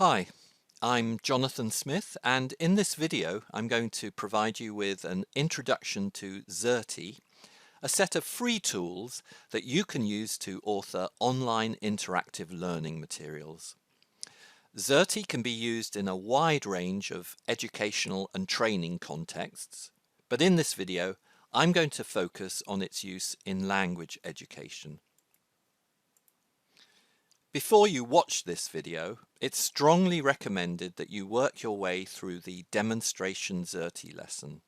Hi, I'm Jonathan Smith, and in this video I'm going to provide you with an introduction to Xerte, a set of free tools that you can use to author online interactive learning materials. Xerte can be used in a wide range of educational and training contexts, but in this video I'm going to focus on its use in language education. Before you watch this video, it's strongly recommended that you work your way through the demonstration Xerte lesson,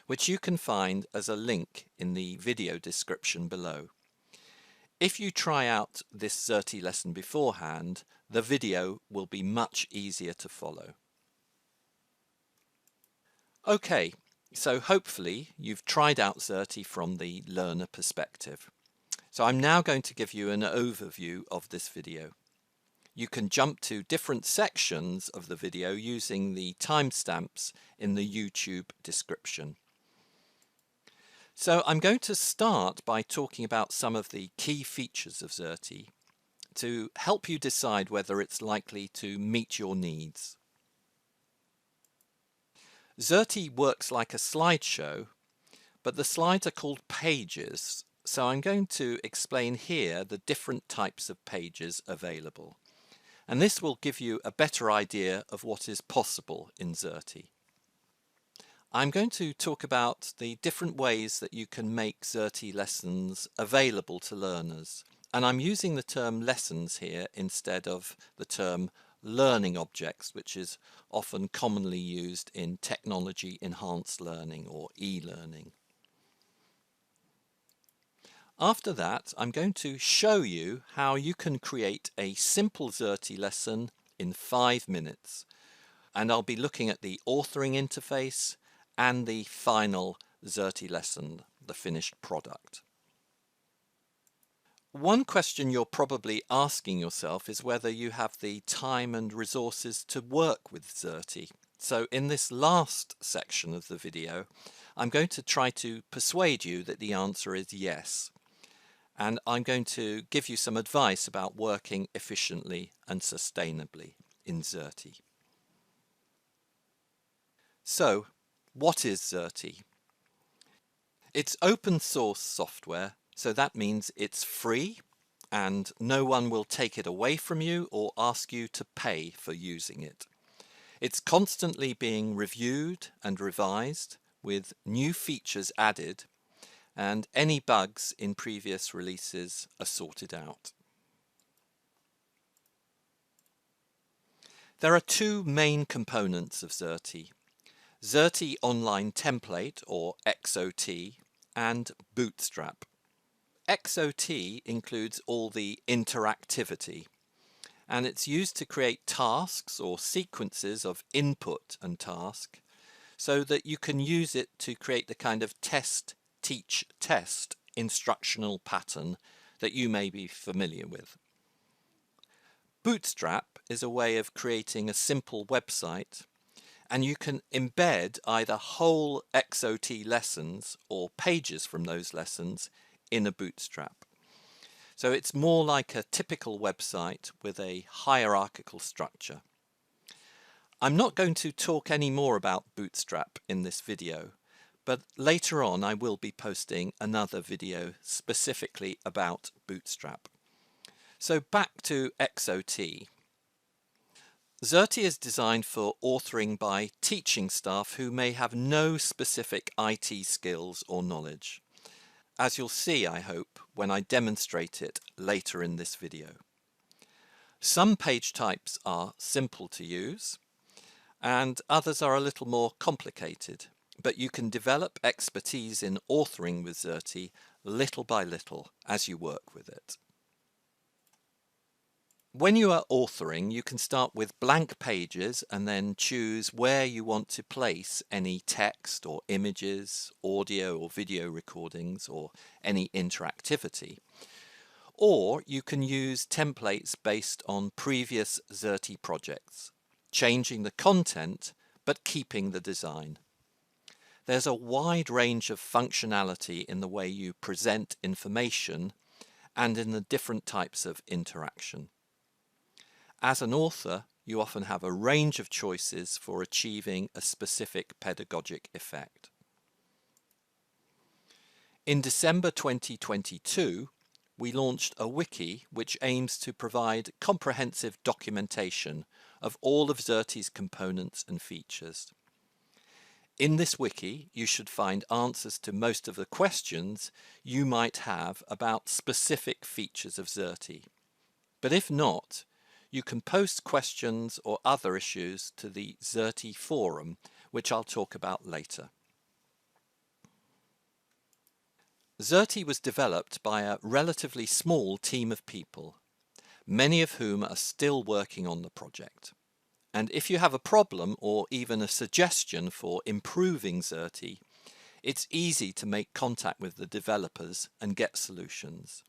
which you can find as a link in the video description below. If you try out this Xerte lesson beforehand, the video will be much easier to follow. Okay, so hopefully you've tried out Xerte from the learner perspective. So I'm now going to give you an overview of this video. You can jump to different sections of the video using the timestamps in the YouTube description. So I'm going to start by talking about some of the key features of Xerte to help you decide whether it's likely to meet your needs. Xerte works like a slideshow, but the slides are called pages. So I'm going to explain here the different types of pages available. And this will give you a better idea of what is possible in Xerte. I'm going to talk about the different ways that you can make Xerte lessons available to learners. And I'm using the term lessons here instead of the term learning objects, which is often commonly used in technology enhanced learning or e-learning. After that, I'm going to show you how you can create a simple Xerte lesson in 5 minutes. And I'll be looking at the authoring interface and the final Xerte lesson, the finished product. One question you're probably asking yourself is whether you have the time and resources to work with Xerte. So in this last section of the video, I'm going to try to persuade you that the answer is yes. And I'm going to give you some advice about working efficiently and sustainably in Xerte. So, what is Xerte? It's open source software, so that means it's free and no one will take it away from you or ask you to pay for using it. It's constantly being reviewed and revised with new features added, and any bugs in previous releases are sorted out. There are two main components of Xerte: Xerte Online Template, or XOT, and Bootstrap. XOT includes all the interactivity, and it's used to create tasks or sequences of input and task so that you can use it to create the kind of test, teach, test instructional pattern that you may be familiar with. Bootstrap is a way of creating a simple website, and you can embed either whole XOT lessons or pages from those lessons in a Bootstrap. So it's more like a typical website with a hierarchical structure. I'm not going to talk any more about Bootstrap in this video, but later on I will be posting another video specifically about Bootstrap. So back to XOT. Xerte is designed for authoring by teaching staff who may have no specific IT skills or knowledge, as you'll see, I hope, when I demonstrate it later in this video. Some page types are simple to use, and others are a little more complicated, but you can develop expertise in authoring with Xerte little by little as you work with it. When you are authoring, you can start with blank pages and then choose where you want to place any text or images, audio or video recordings, or any interactivity. Or you can use templates based on previous Xerte projects, changing the content but keeping the design. There's a wide range of functionality in the way you present information and in the different types of interaction. As an author, you often have a range of choices for achieving a specific pedagogic effect. In December 2022, we launched a wiki which aims to provide comprehensive documentation of all of Xerte's components and features. In this wiki, you should find answers to most of the questions you might have about specific features of Xerte. But if not, you can post questions or other issues to the Xerte forum, which I'll talk about later. Xerte was developed by a relatively small team of people, many of whom are still working on the project. And if you have a problem or even a suggestion for improving Xerte, it's easy to make contact with the developers and get solutions.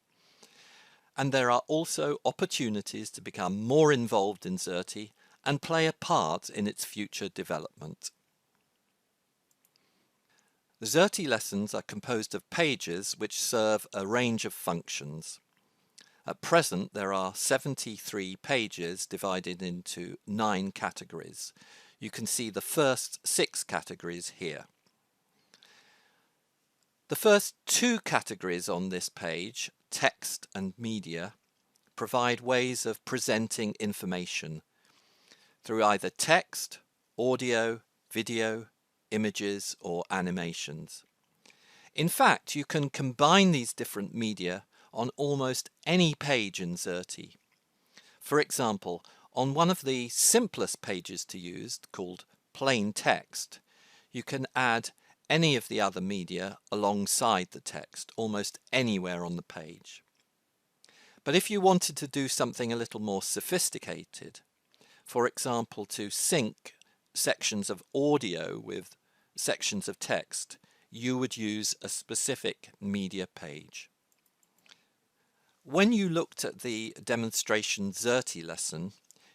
And there are also opportunities to become more involved in Xerte and play a part in its future development. The Xerte lessons are composed of pages which serve a range of functions. At present, there are 73 pages divided into 9 categories. You can see the first 6 categories here. The first 2 categories on this page, text and media, provide ways of presenting information through either text, audio, video, images, or animations. In fact, you can combine these different media on almost any page in Xerte. For example, on one of the simplest pages to use, called plain text, you can add any of the other media alongside the text, almost anywhere on the page. But if you wanted to do something a little more sophisticated, for example, to sync sections of audio with sections of text, you would use a specific media page. When you looked at the demonstration Xerte lesson,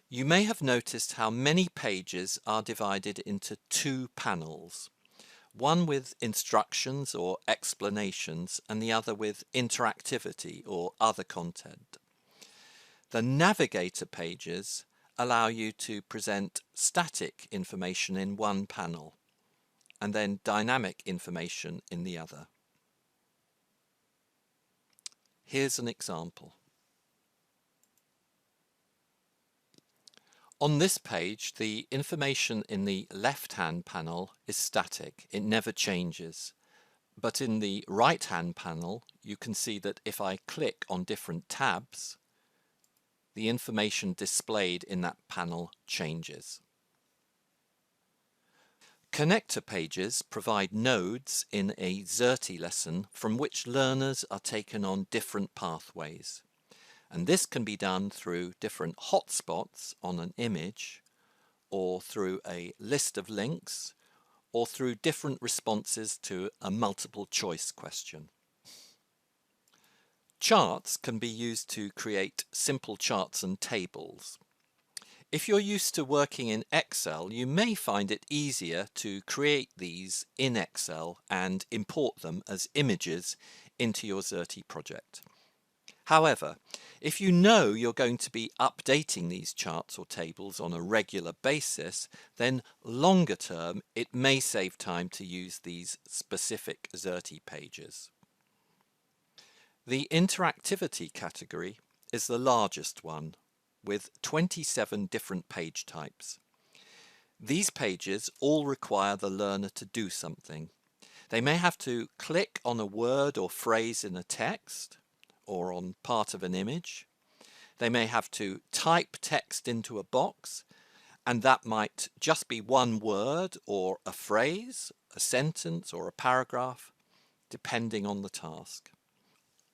you may have noticed how many pages are divided into 2 panels, one with instructions or explanations and the other with interactivity or other content. The navigator pages allow you to present static information in one panel and then dynamic information in the other. Here's an example. On this page, the information in the left-hand panel is static. It never changes. But in the right-hand panel, you can see that if I click on different tabs, the information displayed in that panel changes. Connector pages provide nodes in a Xerte lesson from which learners are taken on different pathways. And this can be done through different hotspots on an image, or through a list of links, or through different responses to a multiple choice question. Charts can be used to create simple charts and tables. If you're used to working in Excel, you may find it easier to create these in Excel and import them as images into your Xerte project. However, if you know you're going to be updating these charts or tables on a regular basis, then longer term it may save time to use these specific Xerte pages. The interactivity category is the largest one, with 27 different page types. These pages all require the learner to do something. They may have to click on a word or phrase in a text, or on part of an image. They may have to type text into a box, and that might just be one word or a phrase, a sentence or a paragraph, depending on the task.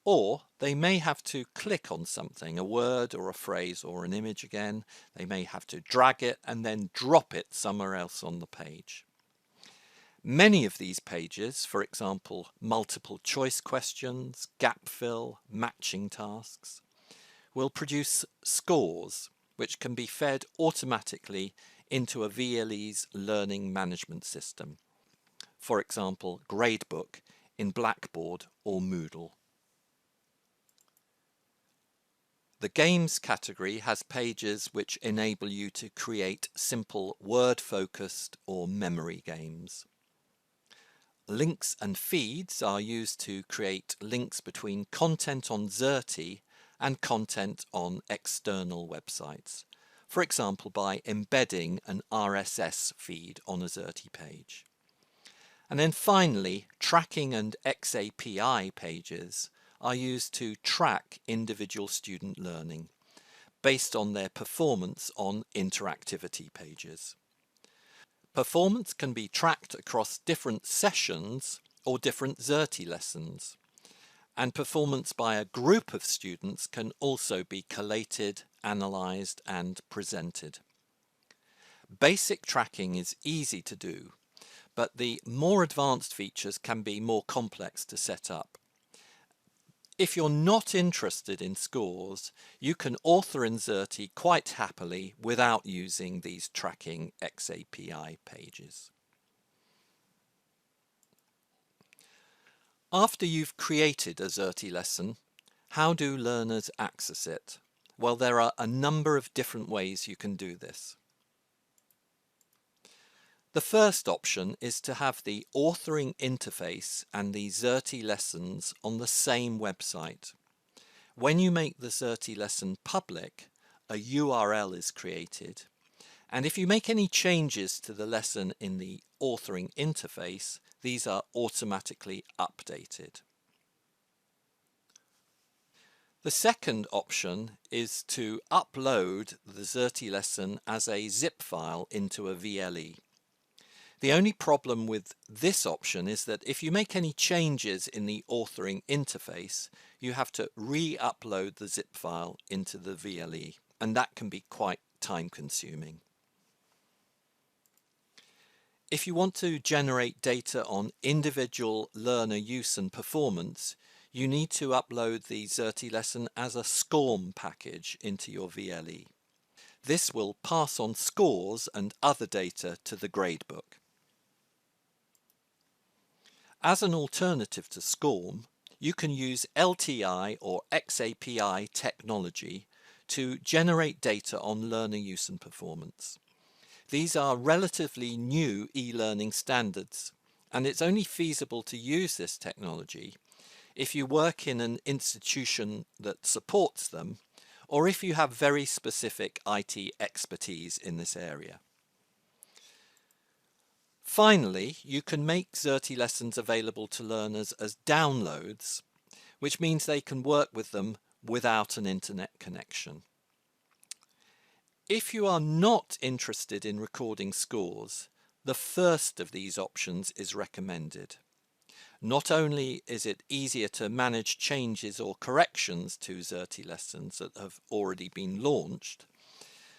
Or they may have to click on something, a word or a phrase or an image again. They may have to drag it and then drop it somewhere else on the page. Many of these pages, for example, multiple choice questions, gap fill, matching tasks, will produce scores which can be fed automatically into a VLE's learning management system. For example, Gradebook in Blackboard or Moodle. The Games category has pages which enable you to create simple word-focused or memory games. Links and feeds are used to create links between content on Xerte and content on external websites, for example by embedding an RSS feed on a Xerte page. And then finally, tracking and XAPI pages are used to track individual student learning based on their performance on interactivity pages. Performance can be tracked across different sessions or different Xerte lessons, and performance by a group of students can also be collated, analysed and presented. Basic tracking is easy to do, but the more advanced features can be more complex to set up. If you're not interested in scores, you can author in Xerte quite happily without using these tracking XAPI pages. After you've created a Xerte lesson, how do learners access it? Well, there are a number of different ways you can do this. The first option is to have the authoring interface and the Xerte lessons on the same website. When you make the Xerte lesson public, a URL is created, and if you make any changes to the lesson in the authoring interface, these are automatically updated. The second option is to upload the Xerte lesson as a zip file into a VLE. The only problem with this option is that if you make any changes in the authoring interface, you have to re-upload the zip file into the VLE, and that can be quite time-consuming. If you want to generate data on individual learner use and performance, you need to upload the Xerte lesson as a SCORM package into your VLE. This will pass on scores and other data to the gradebook. As an alternative to SCORM, you can use LTI or XAPI technology to generate data on learner use and performance. These are relatively new e-learning standards, and it's only feasible to use this technology if you work in an institution that supports them, or if you have very specific IT expertise in this area. Finally, you can make Xerte lessons available to learners as downloads, which means they can work with them without an internet connection. If you are not interested in recording scores, the first of these options is recommended. Not only is it easier to manage changes or corrections to Xerte lessons that have already been launched,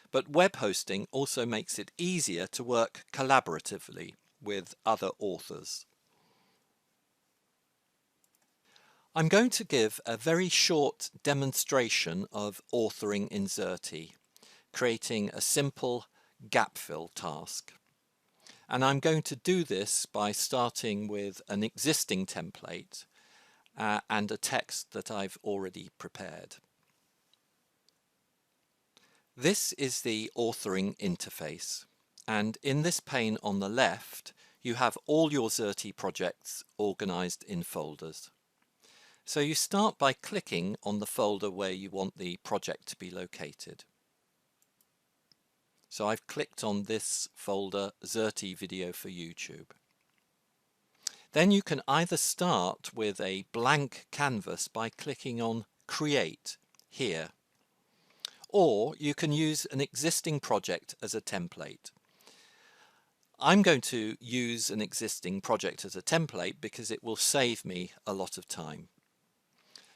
but web hosting also makes it easier to work collaboratively with other authors. I'm going to give a very short demonstration of authoring in Xerte, creating a simple gap fill task. And I'm going to do this by starting with an existing template and a text that I've already prepared. This is the authoring interface, and in this pane on the left you have all your Xerte projects organized in folders. So you start by clicking on the folder where you want the project to be located. So I've clicked on this folder, Xerte Video for YouTube. Then you can either start with a blank canvas by clicking on Create here, or you can use an existing project as a template. I'm going to use an existing project as a template because it will save me a lot of time.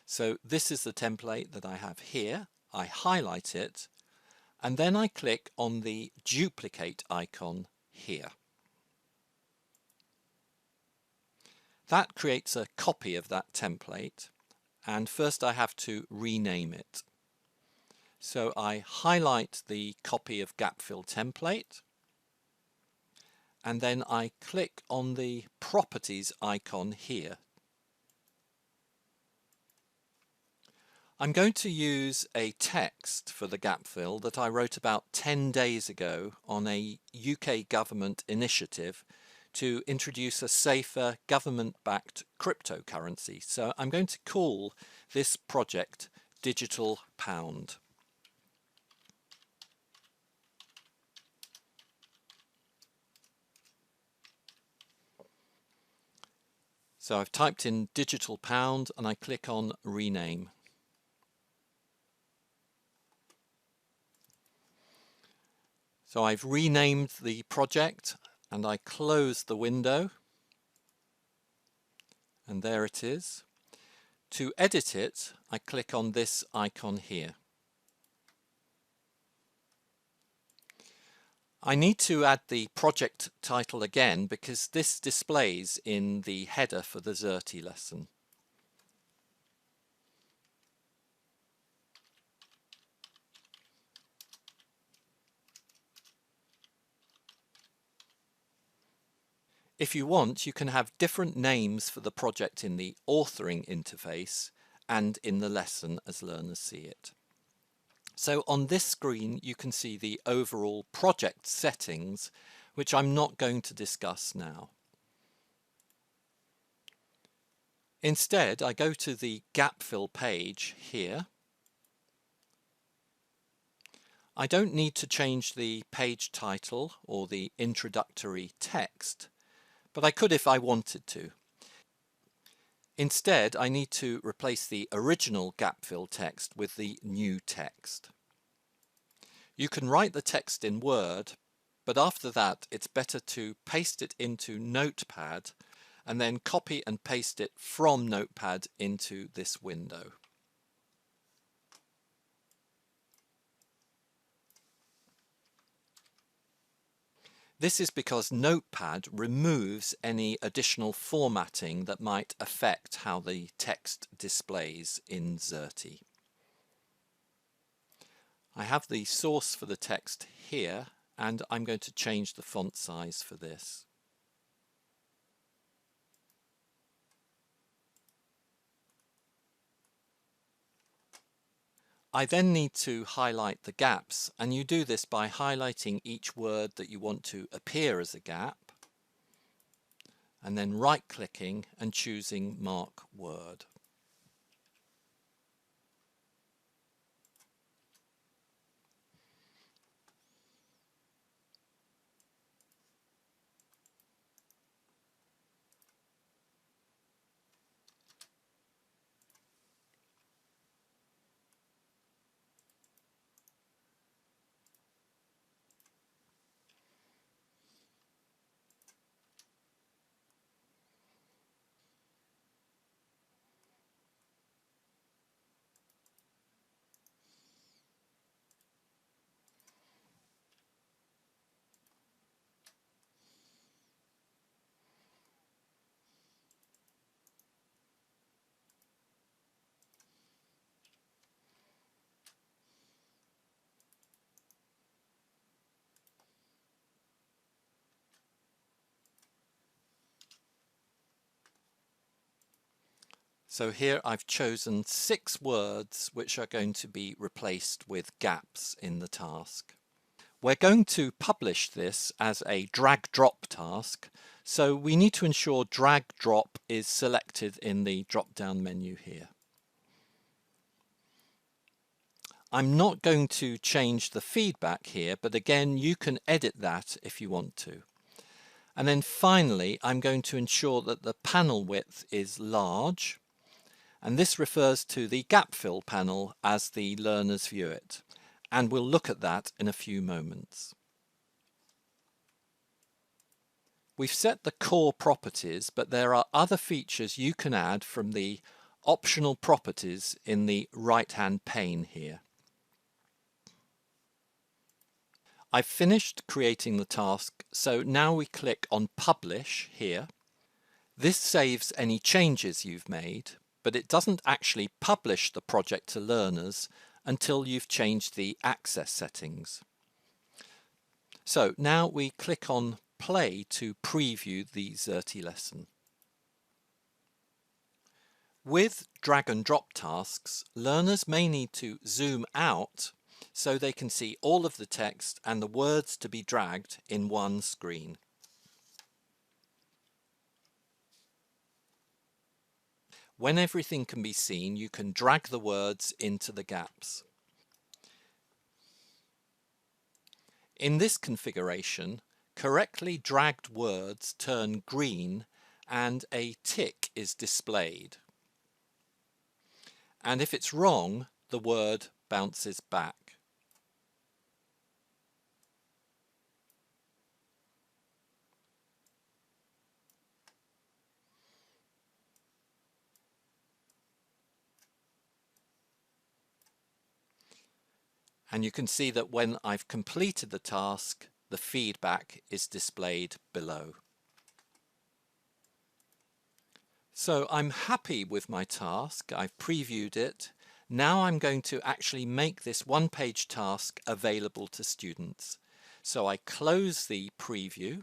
So this is the template that I have here. I highlight it, and then I click on the duplicate icon here. That creates a copy of that template, and first I have to rename it. So I highlight the copy of gap fill template, and then I click on the properties icon here. I'm going to use a text for the gap fill that I wrote about 10 days ago on a UK government initiative to introduce a safer government-backed cryptocurrency. So I'm going to call this project Digital Pound. So I've typed in Digital Pound and I click on Rename. So I've renamed the project and I close the window, and there it is. To edit it, I click on this icon here. I need to add the project title again because this displays in the header for the Xerte lesson. If you want, you can have different names for the project in the authoring interface and in the lesson as learners see it. So on this screen you can see the overall project settings, which I'm not going to discuss now. Instead, I go to the gap fill page here. I don't need to change the page title or the introductory text, but I could if I wanted to. Instead, I need to replace the original gap fill text with the new text. You can write the text in Word, but after that it's better to paste it into Notepad and then copy and paste it from Notepad into this window. This is because Notepad removes any additional formatting that might affect how the text displays in Xerte. I have the source for the text here, and I'm going to change the font size for this. I then need to highlight the gaps, and you do this by highlighting each word that you want to appear as a gap, and then right-clicking and choosing Mark Word. So here I've chosen 6 words which are going to be replaced with gaps in the task. We're going to publish this as a drag-drop task, so we need to ensure drag-drop is selected in the drop-down menu here. I'm not going to change the feedback here, but again you can edit that if you want to. And then finally I'm going to ensure that the panel width is large, and this refers to the gap fill panel as the learners view it, and we'll look at that in a few moments. We've set the core properties, but there are other features you can add from the optional properties in the right-hand pane here. I've finished creating the task, so now we click on Publish here. This saves any changes you've made, but it doesn't actually publish the project to learners until you've changed the access settings. So now we click on Play to preview the Xerte lesson. With drag and drop tasks, learners may need to zoom out so they can see all of the text and the words to be dragged in one screen. When everything can be seen, you can drag the words into the gaps. In this configuration, correctly dragged words turn green and a tick is displayed. And if it's wrong, the word bounces back. And you can see that when I've completed the task, the feedback is displayed below. So I'm happy with my task. I've previewed it. Now I'm going to actually make this one-page task available to students. So I close the preview,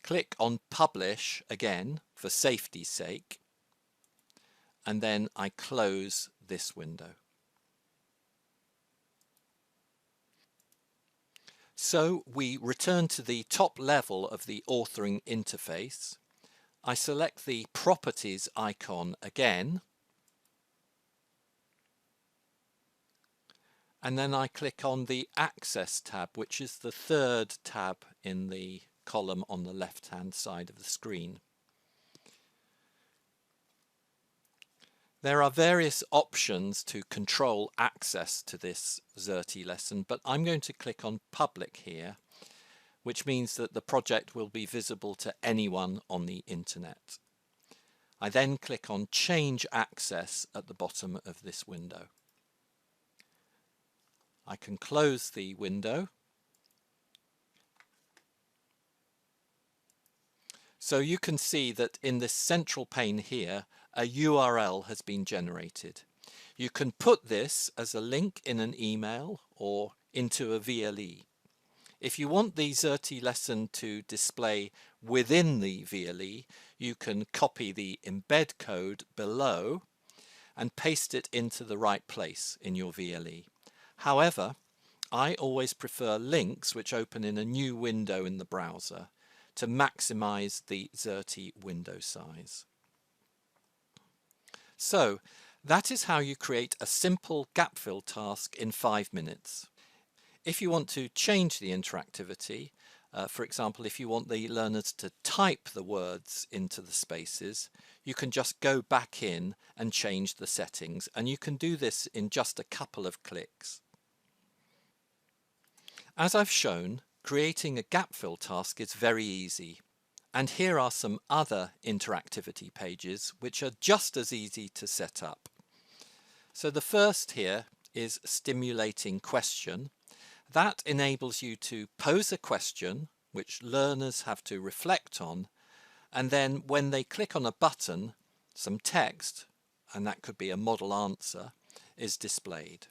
click on Publish again for safety's sake, and then I close this window. So we return to the top level of the authoring interface. I select the Properties icon again, and then I click on the Access tab, which is the third tab in the column on the left-hand side of the screen. There are various options to control access to this Xerte lesson, but I'm going to click on Public here, which means that the project will be visible to anyone on the internet. I then click on Change Access at the bottom of this window. I can close the window. So you can see that in this central pane here, a URL has been generated. You can put this as a link in an email or into a VLE. If you want the Xerte lesson to display within the VLE, you can copy the embed code below and paste it into the right place in your VLE. However, I always prefer links which open in a new window in the browser to maximize the Xerte window size. So that is how you create a simple gap fill task in 5 minutes. If you want to change the interactivity, for example, if you want the learners to type the words into the spaces, you can just go back in and change the settings, and you can do this in just a couple of clicks. As I've shown, creating a gap fill task is very easy, and here are some other interactivity pages which are just as easy to set up. So the first here is stimulating question. That enables you to pose a question which learners have to reflect on, and then when they click on a button, some text, and that could be a model answer, is displayed.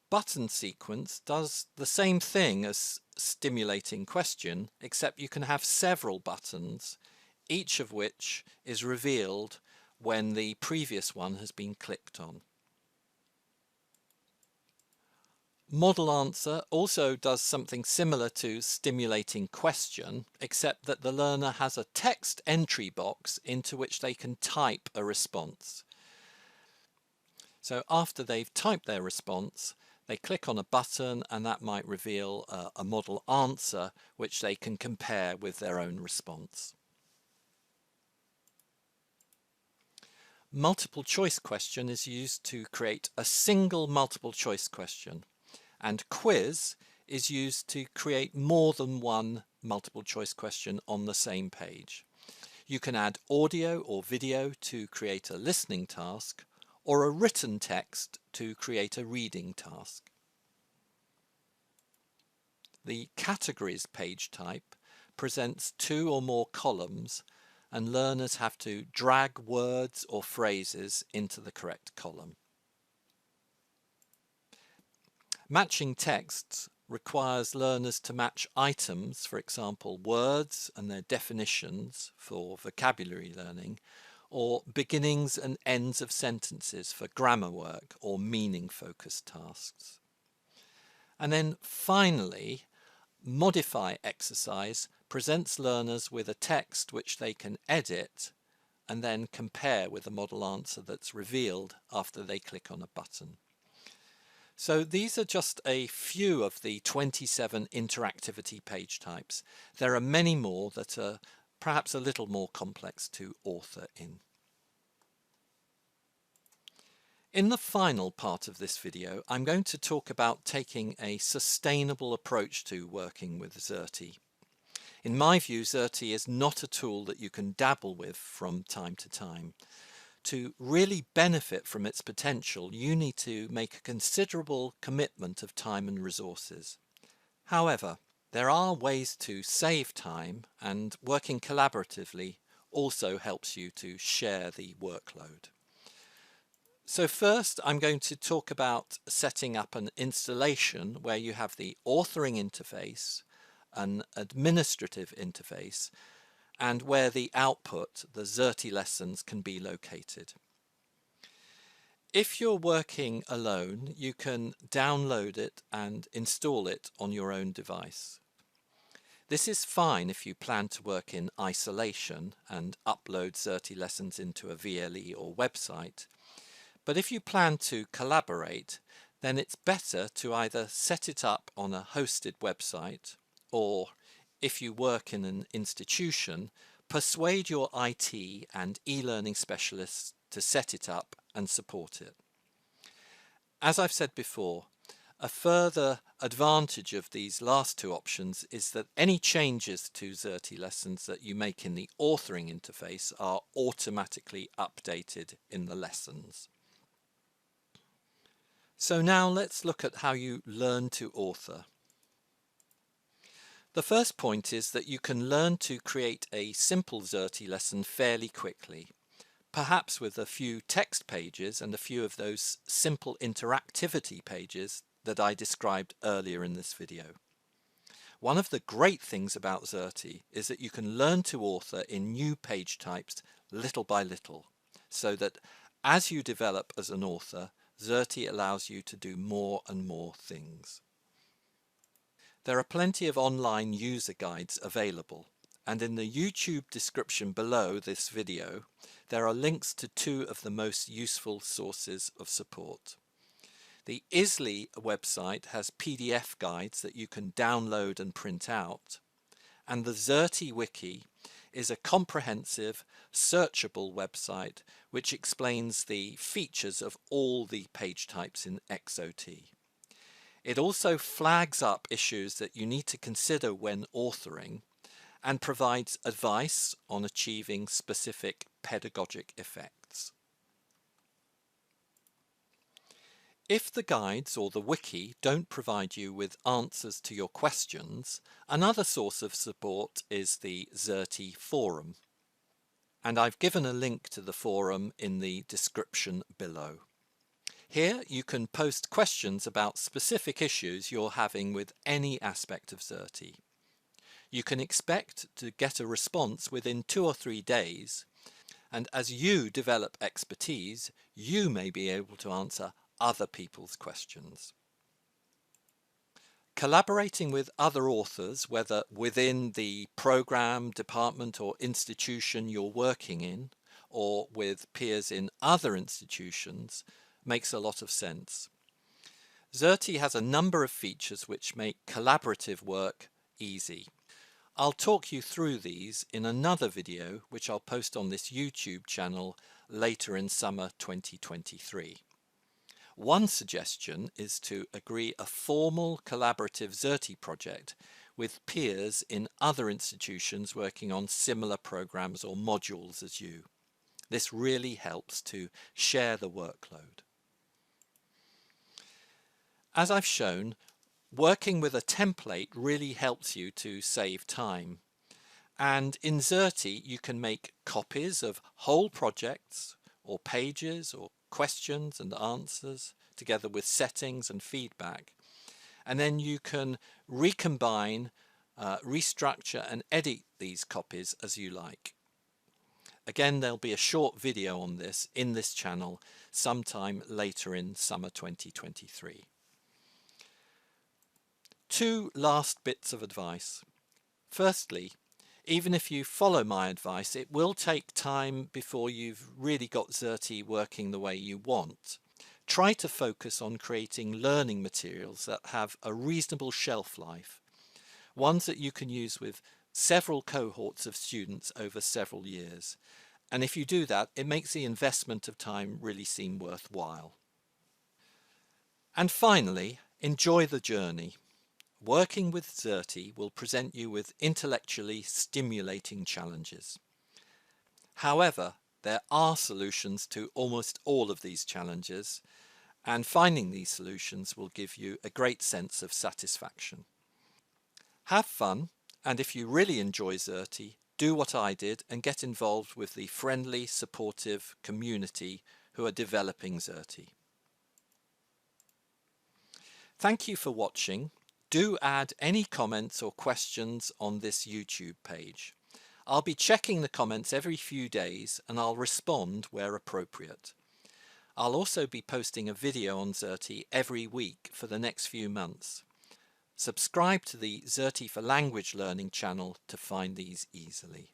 Button sequence does the same thing as stimulating question, except you can have several buttons, each of which is revealed when the previous one has been clicked on. Model answer also does something similar to stimulating question, except that the learner has a text entry box into which they can type a response. So after they've typed their response, they click on a button and that might reveal a model answer which they can compare with their own response. Multiple choice question is used to create a single multiple choice question, and quiz is used to create more than one multiple choice question on the same page. You can add audio or video to create a listening task, or a written text to create a reading task. The categories page type presents 2 or more columns, and learners have to drag words or phrases into the correct column. Matching texts requires learners to match items, for example, words and their definitions for vocabulary learning, or beginnings and ends of sentences for grammar work or meaning-focused tasks. And then finally, modify exercise presents learners with a text which they can edit and then compare with the model answer that's revealed after they click on a button. So these are just a few of the 27 interactivity page types. There are many more that are perhaps a little more complex to author in. In the final part of this video, I'm going to talk about taking a sustainable approach to working with Xerte. In my view, Xerte is not a tool that you can dabble with from time to time. To really benefit from its potential, you need to make a considerable commitment of time and resources. However, there are ways to save time, and working collaboratively also helps you to share the workload. So first, I'm going to talk about setting up an installation where you have the authoring interface, an administrative interface, and where the output, the Xerte lessons, can be located. If you're working alone, you can download it and install it on your own device. This is fine if you plan to work in isolation and upload Xerte lessons into a VLE or website. But if you plan to collaborate, then it's better to either set it up on a hosted website, or if you work in an institution, persuade your IT and e-learning specialists to set it up and support it. As I've said before, a further advantage of these last two options is that any changes to Xerte lessons that you make in the authoring interface are automatically updated in the lessons. So now let's look at how you learn to author. The first point is that you can learn to create a simple Xerte lesson fairly quickly, perhaps with a few text pages and a few of those simple interactivity pages that I described earlier in this video. One of the great things about Xerte is that you can learn to author in new page types little by little, so that as you develop as an author, Xerte allows you to do more and more things. There are plenty of online user guides available, and in the YouTube description below this video, there are links to two of the most useful sources of support. The ISLI website has PDF guides that you can download and print out, and the Xerte Wiki is a comprehensive, searchable website which explains the features of all the page types in Xerte. It also flags up issues that you need to consider when authoring and provides advice on achieving specific pedagogic effects. If the guides or the wiki don't provide you with answers to your questions, another source of support is the Xerte forum. And I've given a link to the forum in the description below. Here you can post questions about specific issues you're having with any aspect of Xerte. You can expect to get a response within 2 or 3 days, and as you develop expertise, you may be able to answer other people's questions. Collaborating with other authors, whether within the program, department or institution you're working in, or with peers in other institutions, makes a lot of sense. Xerte has a number of features which make collaborative work easy. I'll talk you through these in another video which I'll post on this YouTube channel later in summer 2023. One suggestion is to agree a formal collaborative Xerte project with peers in other institutions working on similar programs or modules as you. This really helps to share the workload. As I've shown, working with a template really helps you to save time. And in Xerte, you can make copies of whole projects or pages or questions and answers together with settings and feedback. and then you can recombine, restructure and edit these copies as you like. Again, there'll be a short video on this in this channel sometime later in summer 2023. Two last bits of advice. Firstly, even if you follow my advice, it will take time before you've really got Xerte working the way you want. Try to focus on creating learning materials that have a reasonable shelf life, ones that you can use with several cohorts of students over several years. And if you do that, it makes the investment of time really seem worthwhile. And finally, enjoy the journey. Working with Xerte will present you with intellectually stimulating challenges. However, there are solutions to almost all of these challenges, and finding these solutions will give you a great sense of satisfaction. Have fun, and if you really enjoy Xerte, do what I did and get involved with the friendly, supportive community who are developing Xerte. Thank you for watching. Do add any comments or questions on this YouTube page. I'll be checking the comments every few days and I'll respond where appropriate. I'll also be posting a video on Xerte every week for the next few months. Subscribe to the Xerte for Language Learning channel to find these easily.